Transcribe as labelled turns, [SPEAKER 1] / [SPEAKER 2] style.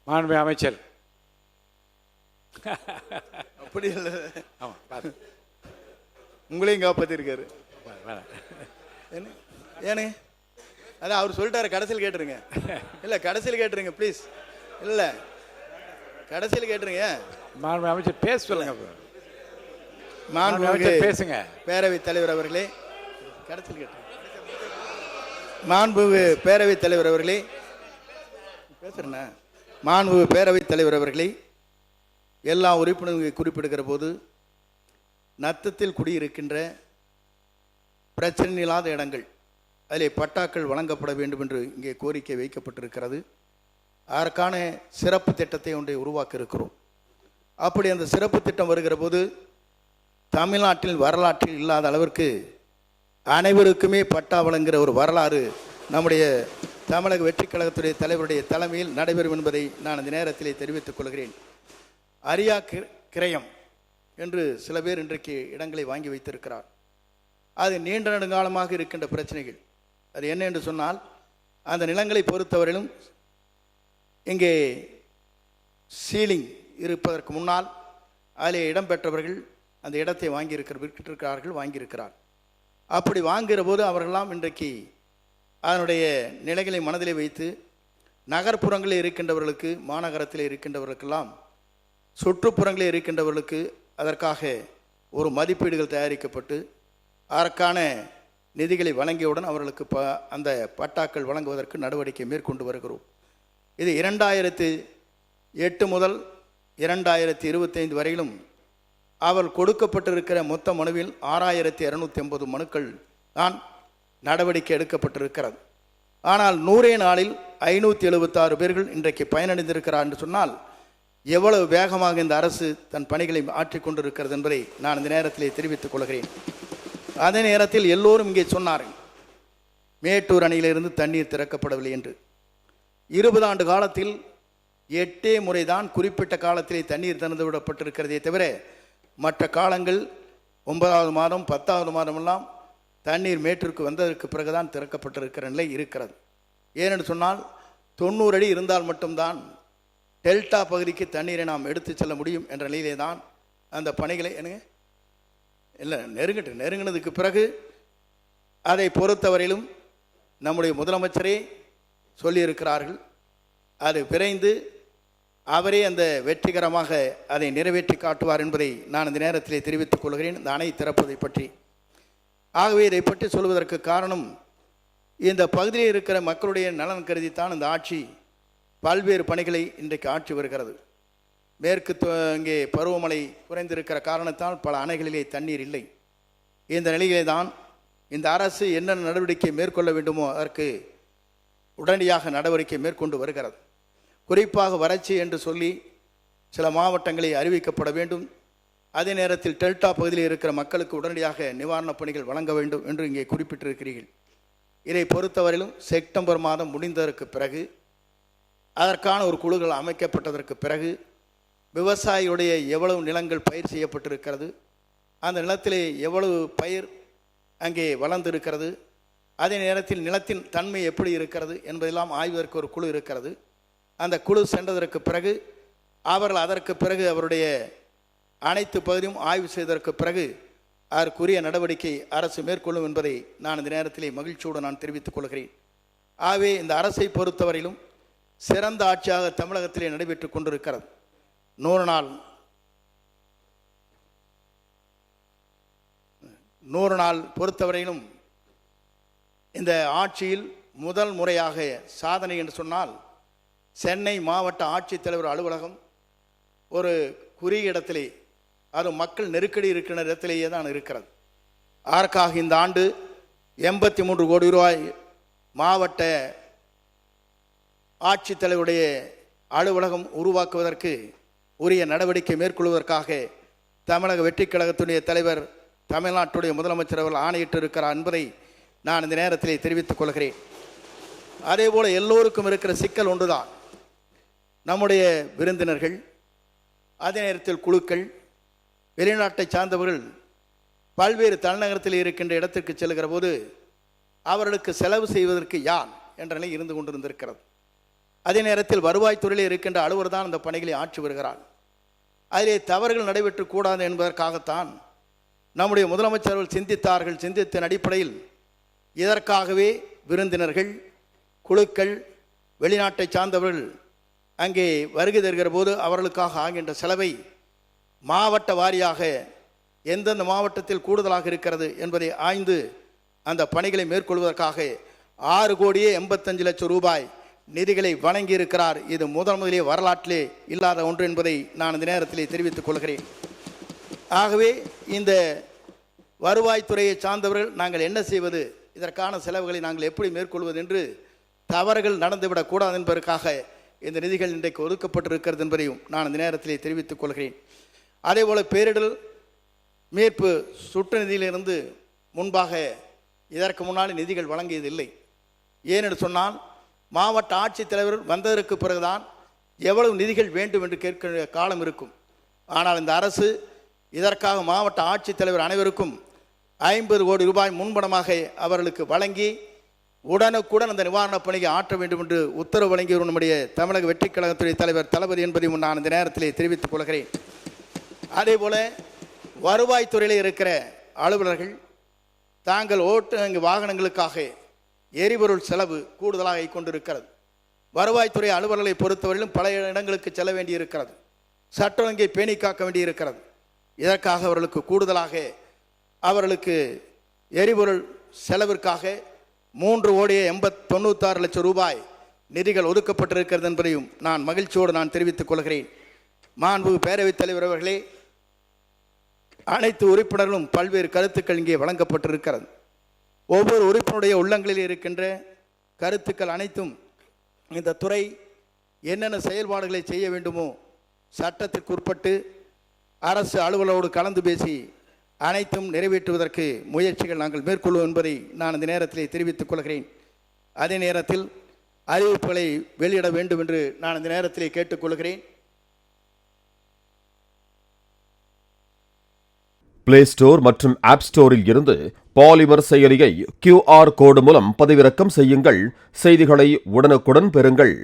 [SPEAKER 1] மாண்பு அமைச்சர்.
[SPEAKER 2] அப்படி இல்லை,
[SPEAKER 1] ஆமாம், பார்த்து
[SPEAKER 2] உங்களையும் காப்பாற்றிருக்காரு. ஏனே அதான் அவர் சொல்லிட்டாரு, கடைசியில் கேட்டுருங்க. இல்லை கடைசியில் கேட்டுருங்க ப்ளீஸ். இல்லை கடைசியில் கேட்டுருங்க.
[SPEAKER 1] மாண்பு அமைச்சர் பேச சொல்லுங்க.
[SPEAKER 2] மாண்பு
[SPEAKER 1] பேசுங்க.
[SPEAKER 2] பேரவைத் தலைவர் அவர்களே, கடைசியில் கேட்டுருங்க. மாண்பு பேரவைத் தலைவர் அவர்களே, பேசுறேண்ணா. மாண்பு பேரவைத் தலைவர் அவர்களே, எல்லா உறுப்பினர்கள் குறிப்பிடுகிற போது நத்தத்தில் குடியிருக்கின்ற பிரச்சனை இல்லாத இடங்கள் அதிலே பட்டாக்கள் வழங்கப்பட வேண்டும் என்று இங்கே கோரிக்கை வைக்கப்பட்டிருக்கிறது. அதற்கான சிறப்பு திட்டத்தை ஒன்றை உருவாக்க இருக்கிறோம். அப்படி அந்த சிறப்பு திட்டம் வருகிற போது தமிழ்நாட்டில் வரலாற்றில் இல்லாத அளவிற்கு அனைவருக்குமே பட்டா வழங்குகிற ஒரு வரலாறு நம்முடைய தமிழக வெற்றி கழகத்துடைய தலைவருடைய தலைமையில் நடைபெறும் என்பதை நான் இந்த நேரத்திலே தெரிவித்துக் கொள்கிறேன். அரியா கிரயம் என்று சில பேர் இன்றைக்கு இடங்களை வாங்கி வைத்திருக்கிறார். அது நீண்ட நெடுங்காலமாக இருக்கின்ற பிரச்சனைகள். அது என்ன என்று சொன்னால், அந்த நிலங்களை பொறுத்தவரையிலும் இங்கே சீலிங் இருப்பதற்கு முன்னால் அதிலே இடம்பெற்றவர்கள் அந்த இடத்தை வாங்கியிருக்கிறார்கள். அப்படி வாங்குகிற போது அவர்களெல்லாம் இன்றைக்கு அதனுடைய நிலைகளை மனதிலே வைத்து நகர்ப்புறங்களில் இருக்கின்றவர்களுக்கு, மாநகரத்தில் இருக்கின்றவர்களுக்கெல்லாம், சுற்றுப்புறங்களில் இருக்கின்றவர்களுக்கு அதற்காக ஒரு மதிப்பீடுகள் தயாரிக்கப்பட்டு அதற்கான நிதிகளை வழங்கியவுடன் அவர்களுக்கு அந்த பட்டாக்கள் வழங்குவதற்கு நடவடிக்கை மேற்கொண்டு வருகிறோம். இது 2008 முதல் 2025 வரையிலும் அவர் கொடுக்கப்பட்டிருக்கிற மொத்த மனுவில் 6250 மனுக்கள் தான் நடவடிக்கை எடுக்கப்பட்டிருக்கிறது. ஆனால் 100 நாளில் 576 பேர்கள் இன்றைக்கு பயனடைந்திருக்கிறார் என்று சொன்னால் எவ்வளவு வேகமாக இந்த அரசு தன் பணிகளை ஆற்றிக்கொண்டிருக்கிறது என்பதை நான் இந்த நேரத்திலே தெரிவித்துக் கொள்கிறேன். அதே நேரத்தில் எல்லோரும் இங்கே சொன்னார்கள், மேட்டூர் அணையிலிருந்து தண்ணீர் திறக்கப்படவில்லை என்று. 20 ஆண்டு காலத்தில் 8 முறைதான் குறிப்பிட்ட காலத்திலே தண்ணீர் திறந்து விடப்பட்டிருக்கிறதே தவிர மற்ற காலங்கள் 9வது மாதம் 10வது மாதமெல்லாம் தண்ணீர் மேட்டூருக்கு வந்ததற்கு பிறகுதான் திறக்கப்பட்டிருக்கிற நிலை இருக்கிறது. ஏனென்று சொன்னால் 90 அடி இருந்தால் மட்டும்தான் டெல்டா பகுதிக்கு தண்ணீரை நாம் எடுத்து செல்ல முடியும் என்ற நிலையிலே தான் அந்த பணிகளை இல்லை நெருங்கினதுக்கு பிறகு அதை பொறுத்தவரையிலும் நம்முடைய முதலமைச்சரே சொல்லியிருக்கிறார்கள். அது விரைந்து அவரே அந்த வெற்றிகரமாக அதை நிறைவேற்றி காட்டுவார் என்பதை நான் இந்த நேரத்திலே தெரிவித்துக் கொள்கிறேன், இந்த அணை திறப்பதை பற்றி. ஆகவே இதை பற்றி சொல்வதற்கு காரணம், இந்த பகுதியில் இருக்கிற மக்களுடைய நலன் கருதித்தான் இந்த ஆட்சி பல்வேறு பணிகளை இன்றைக்கு ஆற்றி வருகிறது. மேற்கு இங்கே பருவமழை குறைந்திருக்கிற காரணத்தால் பல அணைகளிலே தண்ணீர் இல்லை. இந்த நிலையிலே தான் இந்த அரசு என்னென்ன நடவடிக்கை மேற்கொள்ள வேண்டுமோ அதற்கு உடனடியாக நடவடிக்கை மேற்கொண்டு வருகிறது. குறிப்பாக வறட்சி என்று சொல்லி சில மாவட்டங்களில் அறிவிக்கப்பட வேண்டும். அதே நேரத்தில் டெல்டா பகுதியில் இருக்கிற மக்களுக்கு உடனடியாக நிவாரணப் பணிகள் வழங்க வேண்டும் என்று இங்கே குறிப்பிட்டிருக்கிறீர்கள். இதை பொறுத்தவரையிலும் செப்டம்பர் மாதம் முடிந்ததற்கு பிறகு, அதற்கான ஒரு குழுக்கள் அமைக்கப்பட்டதற்கு பிறகு, விவசாயியுடைய எவ்வளவு நிலங்கள் பயிர் செய்யப்பட்டிருக்கிறது, அந்த நிலத்திலே எவ்வளவு பயிர் அங்கே வளர்ந்திருக்கிறது, அதே நேரத்தில் நிலத்தின் தன்மை எப்படி இருக்கிறது என்பதெல்லாம் ஆய்வதற்கு ஒரு குழு இருக்கிறது. அந்த குழு சென்றதற்கு பிறகு அவர்கள் அதற்கு பிறகு அவருடைய அனைத்து பகுதியும் ஆய்வு செய்ததற்கு பிறகு அதற்குரிய நடவடிக்கை அரசு மேற்கொள்ளும் என்பதை நான் இந்த நேரத்திலே மகிழ்ச்சியோடு நான் தெரிவித்துக் கொள்கிறேன். ஆகவே இந்த அரசை பொறுத்தவரையிலும் சிறந்த ஆட்சியாக தமிழகத்திலே நடைபெற்று கொண்டிருக்கிறது. 100 நாள் பொறுத்தவரையிலும் இந்த ஆட்சியில் முதல் முறையாக சாதனை என்று சொன்னால், சென்னை மாவட்ட ஆட்சித்தலைவர் அலுவலகம் ஒரு குறுகிய இடத்திலே, அது மக்கள் நெருக்கடி இருக்கிற இடத்திலேயே தான் இருக்கிறது. அதற்காக இந்த ஆண்டு 83 கோடி ரூபாய் மாவட்ட ஆட்சித்தலைவருடைய அலுவலகம் உருவாக்குவதற்கு உரிய நடவடிக்கை மேற்கொள்வதற்காக தமிழக வெற்றி கழகத்துடைய தலைவர், தமிழ்நாட்டுடைய முதலமைச்சர் அவர்கள் ஆணையிட்டு இருக்கிறார் என்பதை நான் இந்த நேரத்திலே தெரிவித்துக் கொள்கிறேன். அதே போல எல்லோருக்கும் இருக்கிற சிக்கல் ஒன்றுதான், நம்முடைய விருந்தினர்கள், அதே நேரத்தில் குழுக்கள், வெளிநாட்டை சார்ந்தவர்கள் பல்வேறு தலைநகரத்தில் இருக்கின்ற இடத்திற்கு செல்கிற போது அவர்களுக்கு செலவு செய்வதற்கு யார் என்ற நிலை இருந்து கொண்டிருந்திருக்கிறது. அதே நேரத்தில் வருவாய்த்துறையில் இருக்கின்ற அலுவலர் தான் அந்த பணிகளை ஆற்றி வருகிறார். அதிலே தவறுகள் நடைபெற்று கூடாது என்பதற்காகத்தான் நம்முடைய முதலமைச்சர்கள் சிந்தித்தார்கள். சிந்தித்தின் அடிப்படையில் இதற்காகவே விருந்தினர்கள், குழுக்கள், வெளிநாட்டை சார்ந்தவர்கள் அங்கே வருகை தருகிற போது அவர்களுக்காக ஆகின்ற செலவை மாவட்ட வாரியாக எந்தெந்த மாவட்டத்தில் கூடுதலாக இருக்கிறது என்பதை ஆய்ந்து அந்த பணிகளை மேற்கொள்வதற்காக 6,85,00,000 ரூபாய் நிதிகளை வழங்கியிருக்கிறார். இது முதலிலே வரலாற்றிலே இல்லாத ஒன்று என்பதை நான் இந்த நேரத்திலே தெரிவித்துக் கொள்கிறேன். ஆகவே இந்த வருவாய்த்துறையை சார்ந்தவர்கள் நாங்கள் என்ன செய்வது, இதற்கான செலவுகளை நாங்கள் எப்படி மேற்கொள்வது என்று தவறுகள் நடந்துவிடக்கூடாது என்பதற்காக இந்த நிதிகள் இன்றைக்கு ஒதுக்கப்பட்டிருக்கிறது என்பதையும் நான் இந்த நேரத்திலே தெரிவித்துக் கொள்கிறேன். அதேபோல் பேரிடர் மீட்பு சுற்று நிதியிலிருந்து முன்பாக இதற்கு முன்னால் நிதிகள் வழங்கியதில்லை. ஏனென்று சொன்னால் மாவட்ட ஆட்சித்தலைவர் வந்ததற்கு பிறகுதான் எவ்வளவு நிதிகள் வேண்டும் என்று கேட்கிற காலம் இருக்கும். ஆனால் இந்த அரசு இதற்காக மாவட்ட ஆட்சித்தலைவர் அனைவருக்கும் 50 கோடி ரூபாய் முன்பணமாக அவர்களுக்கு வழங்கி உடனுக்குடன் அந்த நிவாரணப் பணியை ஆற்ற வேண்டும் என்று உத்தரவு வழங்கிய நம்முடைய தமிழக வெற்றிக் கழகத்துடைய தலைவர் தளபதி என்பதையும் நான் இந்த நேரத்திலே தெரிவித்துக் கொள்கிறேன். அதே போல வருவாய்த்துறையில் இருக்கிற அலுவலர்கள் தாங்கள் ஓட்டு வாகனங்களுக்காக எரிபொருள் செலவு கூடுதலாக கொண்டிருக்கிறது. வருவாய்த்துறை அலுவலர்களை பொறுத்தவரையிலும் பல இடங்களுக்கு செல்ல வேண்டியிருக்கிறது. சட்ட ஒழுங்கை பேணி காக்க வேண்டியிருக்கிறது. இதற்காக அவர்களுக்கு கூடுதலாக அவர்களுக்கு எரிபொருள் செலவிற்காக 3,96,00,000 ரூபாய் நிதிகள் ஒதுக்கப்பட்டிருக்கிறது என்பதையும் நான் மகிழ்ச்சியோடு நான் தெரிவித்துக் கொள்கிறேன். மாண்புமிகு பேரவைத் தலைவர் அவர்களே, அனைத்து உறுப்பினர்களும் பல்வேறு கருத்துக்கள் இங்கே வழங்கப்பட்டிருக்கிறது. ஒவ்வொரு உறுப்பினருடைய உள்ளங்களில் இருக்கின்ற கருத்துக்கள் அனைத்தும் இந்த துறை என்னென்ன செயல்பாடுகளை செய்ய வேண்டுமோ சட்டத்திற்கு உட்பட்டு அரசு அலுவலரோடு கலந்து பேசி அனைத்தும் நிறைவேற்றுவதற்கு முயற்சிகள் நாங்கள் மேற்கொள்வோம் என்பதை நான் இந்த நேரத்திலே தெரிவித்துக் கொள்கிறேன். அதே நேரத்தில் அறிவிப்புகளை வெளியிட வேண்டும் என்று நான் இந்த நேரத்திலே கேட்டுக்கொள்கிறேன்.
[SPEAKER 3] பிளே ஸ்டோர் மற்றும் ஆப் ஸ்டோரில் இருந்து பாலிமர் செயலியை QR கோடு மூலம் பதிவிறக்கம் செய்யுங்கள். செய்திகளை உடனுக்குடன் பெறுங்கள்.